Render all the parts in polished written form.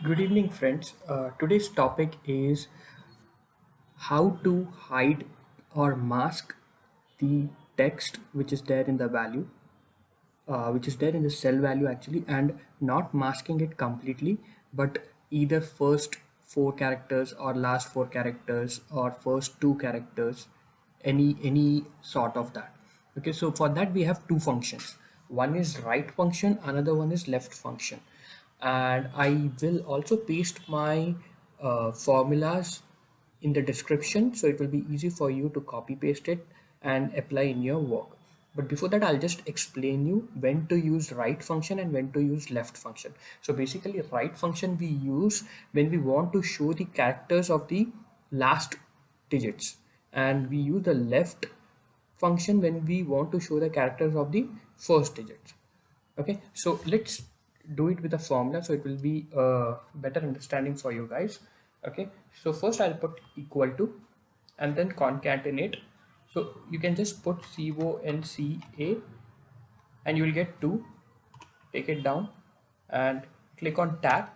Good evening, friends. Today's topic is how to hide or mask the text which is there in the value, which is there in the cell value actually, and not masking it completely, but either first four characters or last four characters or first two characters, any sort of that. Okay, so for that we have two functions. One is right function, another one is left function, and I will also paste my formulas in the description so it will be easy for you to copy paste it and apply in your work. But before that, I'll just explain you when to use right function and when to use left function. So basically, right function we use when we want to show the characters of the last digits, and we use the left function when we want to show the characters of the first digits. Okay, so let's do it with a formula so it will be a better understanding for you guys. Okay, so first I'll put equal to and then concatenate. So you can just put conca and you will get 2. Take it down and click on tab.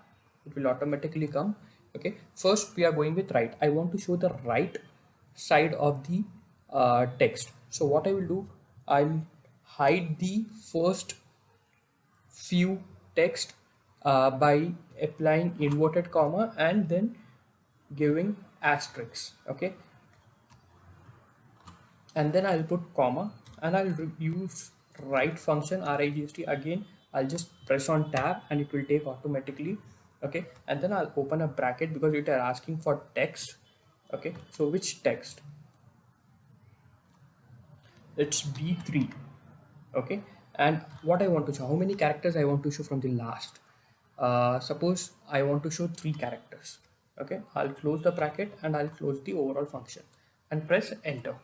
It will automatically come. Okay, first we are going with right. I want to show the right side of the text. So what I will do, I'll hide the first few text by applying inverted comma and then giving asterisks. Okay, and then I'll put comma and I'll use right function rigst again. I'll just press on tab and it will take automatically. Okay, and then I'll open a bracket because it are asking for text. Okay, so which text? It's B3. Okay, and what I want to show, how many characters I want to show from the last. Suppose I want to show 3 characters. Okay, I'll close the bracket and I'll close the overall function and press enter.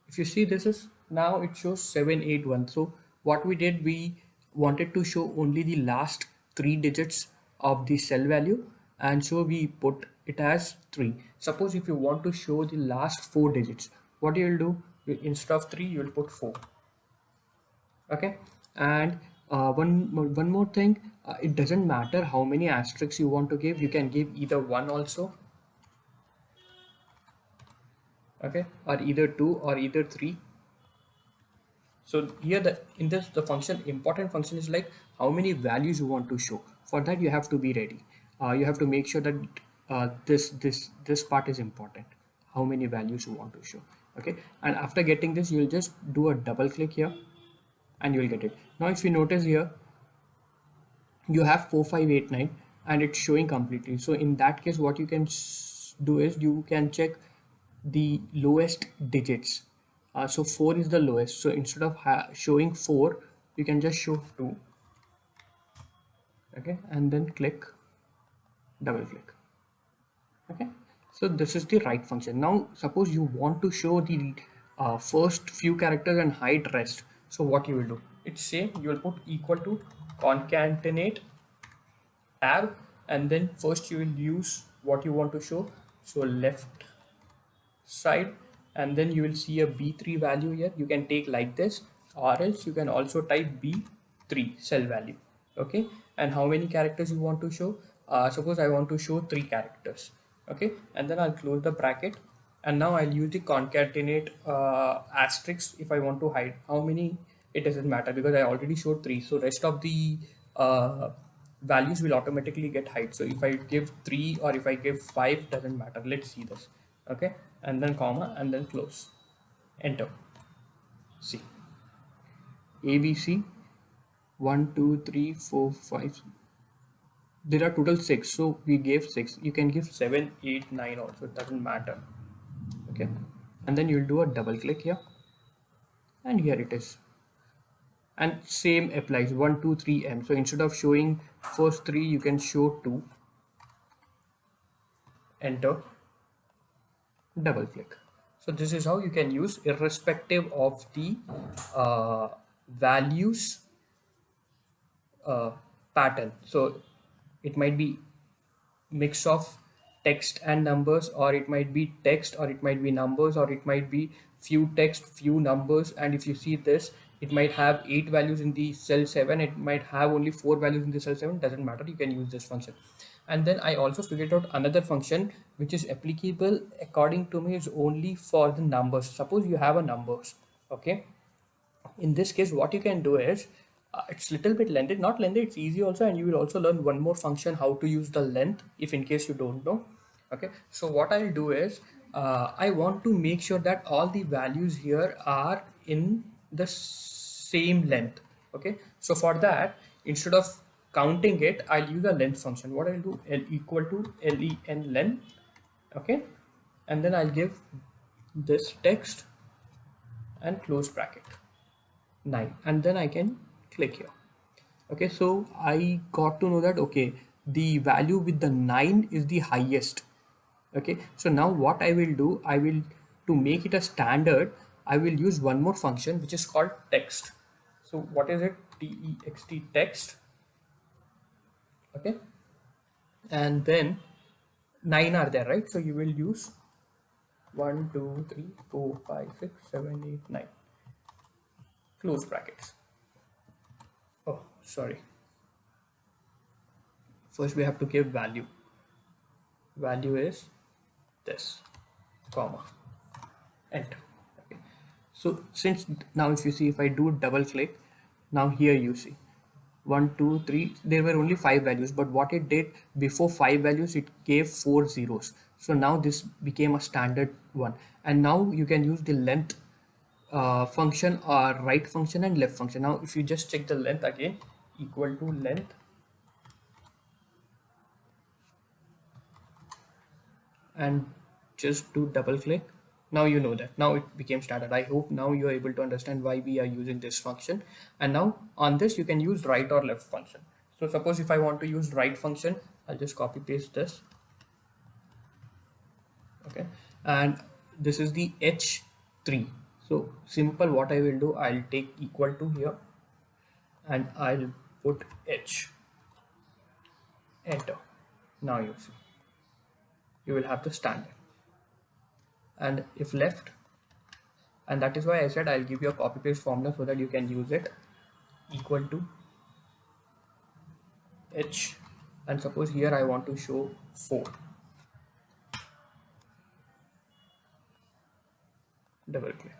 If you see, this is now it shows 781. So what we did, we wanted to show only the last 3 digits of the cell value, and so we put it as 3. Suppose if you want to show the last 4 digits, what you will do, instead of 3 you will put 4. Okay, and one more thing, it doesn't matter how many asterisks you want to give. You can give either one also. Okay, or either 2 or either 3. So here the in this the function important function is like how many values you want to show. For that you have to be ready. You have to make sure that this part is important. How many values you want to show. Okay, and after getting this, you will just do a double click here, and you will get it. Now if you notice here, you have 4589 and it's showing completely. So in that case, what you can do is you can check the lowest digits. So 4 is the lowest, so instead of showing 4, you can just show 2. Okay, and then click, double click. Okay, so this is the right function. Now suppose you want to show the first few characters and hide rest. So what you will do, it's same. You will put equal to concatenate tab, and then first you will use what you want to show, so left side, and then you will see a B3 value here. You can take like this, or else you can also type B3 cell value. Okay, and how many characters you want to show? Suppose I want to show 3 characters. Okay, and then I'll close the bracket, and now I'll use the concatenate asterisk if I want to hide how many. It doesn't matter because I already showed 3, so rest of the values will automatically get hide. So if I give 3 or if I give 5, doesn't matter. Let's see this. Okay, and then comma and then close, enter. See, ABC 1 2 3 4 5, there are total 6, so we gave 6. You can give 7 8 9 also, it doesn't matter. Okay, and then you'll do a double click here, and here it is. And same applies 1 2 3 m. So instead of showing first 3, you can show 2, enter, double click. So this is how you can use irrespective of the values uh, pattern. So it might be mix of text and numbers, or it might be text, or it might be numbers, or it might be few text few numbers. And if you see this, It might have 8 values in the cell 7, it might have only 4 values in the cell 7, doesn't matter, you can use this function. And then I also figured out another function which is applicable according to me is only for the numbers. Suppose you have a numbers, okay. In this case what you can do is, it's little bit lengthy, not lengthy, it's easy also, and you will also learn one more function how to use the length if in case you don't know. Okay, so what I'll do is, I want to make sure that all the values here are in the same length. Okay, so for that, instead of counting it, I'll use a length function. What I'll do, l equal to len length. Okay, and then I'll give this text and close bracket 9, and then I can click here. Okay, so I got to know that okay, the value with the 9 is the highest. Okay, so now what I will do, I will, to make it a standard, I will use one more function which is called text. So what is it? Text, text. Okay, and then 9 are there, right? So you will use 1 2 3 4 5 6 7 8 9, close brackets. Oh, sorry, first we have to give value. Value is this, comma, enter. Okay, so since now if you see, if I do double click, now here you see 1 2 3, there were only 5 values, but what it did, before 5 values it gave 4 zeros. So now this became a standard one, and now you can use the length function or right function and left function. Now if you just check the length again, equal to length, and just do double click, now you know that now it became standard. I hope now you are able to understand why we are using this function. And now on this you can use right or left function. So suppose if I want to use right function, I'll just copy paste this. Okay, and this is the h3. So simple, what I will do, I'll take equal to here and I'll put h, enter. Now you see, you will have the standard. And if left, and that is why I said I'll give you a copy paste formula so that you can use it, equal to h, and suppose here I want to show 4, double click.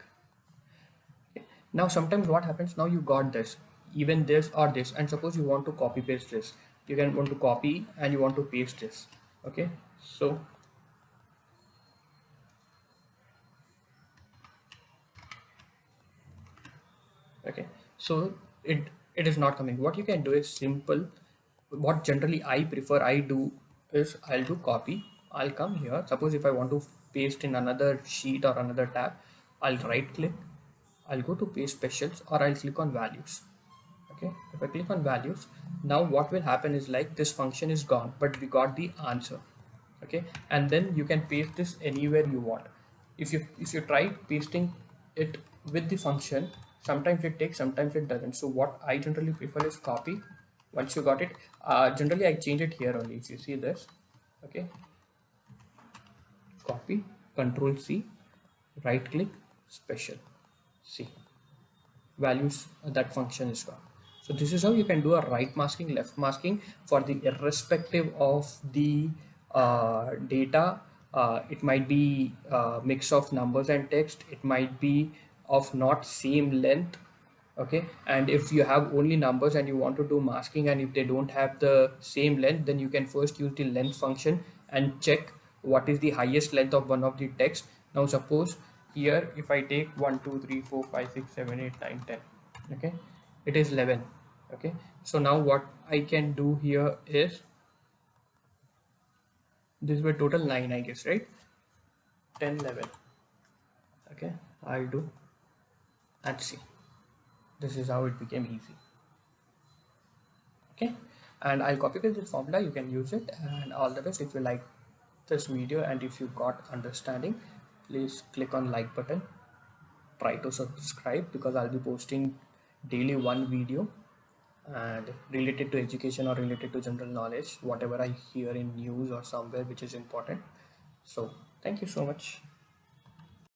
Okay. Now sometimes what happens, now you got this, even this or this, and suppose you want to copy paste this, you can want to copy and you want to paste this. Okay, so okay, so it is not coming. What you can do is simple, what generally I prefer, I do is I'll do copy, I'll come here, suppose if I want to paste in another sheet or another tab, I'll right click, I'll go to paste specials, or I'll click on values. Okay, if I click on values, now what will happen is, like, this function is gone, but we got the answer. Okay, and then you can paste this anywhere you want. If you try pasting it with the function, sometimes it takes, sometimes it doesn't. So what I generally prefer is copy. Once you got it, generally I change it here only. If you see this, okay, copy, control C, right click, special C, values, that function is gone. So this is how you can do a right masking, left masking for the irrespective of the data. It might be a mix of numbers and text, it might be of not same length. Okay, and if you have only numbers and you want to do masking, and if they don't have the same length, then you can first use the length function and check what is the highest length of one of the text. Now suppose here if I take 1 2 3 4 5 6 7 8 9 10, okay, it is 11. Okay, so now what I can do here is, this were total 9 I guess, right? 10 11. Okay, I'll do and see, this is how it became easy. Okay, and I'll copy paste this formula, you can use it. And all the best. If you like this video and if you got understanding, please click on like button, try to subscribe, because I'll be posting daily one video and related to education or related to general knowledge, whatever I hear in news or somewhere which is important. So thank you so much.